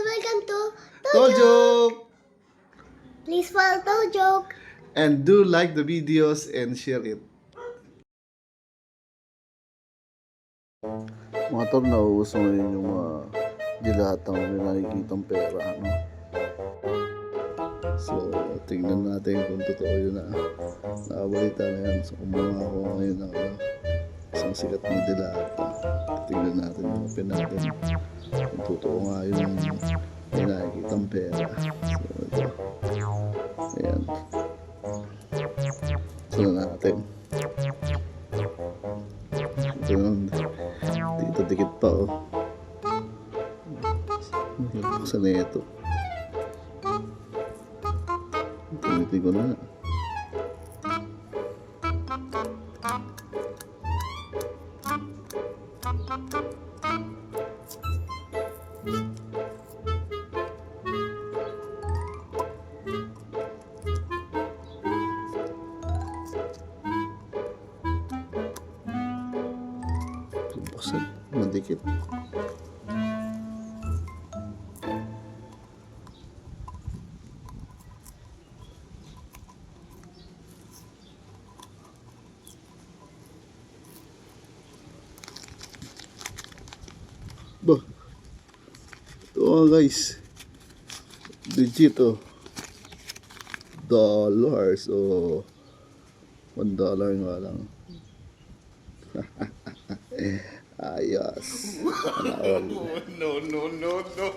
welcome to Tojo! Please follow Tojo. And do like the videos and share it. Mga tol, nauuso ngayon yung mga dilatang may nakikitang pera, no? So, tingnan natin kung totoo yun na nakabalita na yan. So, kumuha ako ngayon ng isang sikat na dilata. Tingnan natin, open natin kung totoo nga yun may nakikitang pera. So, ito. Ayan. Ito na natin. Ito na. Dito dikit pa, oh. Buksan na ito. Tinitin ko na. Buksan. Madikit. Bah, ito nga guys, legit oh, dollars oh, $1 nga lang. Ayos. No, no, no, no.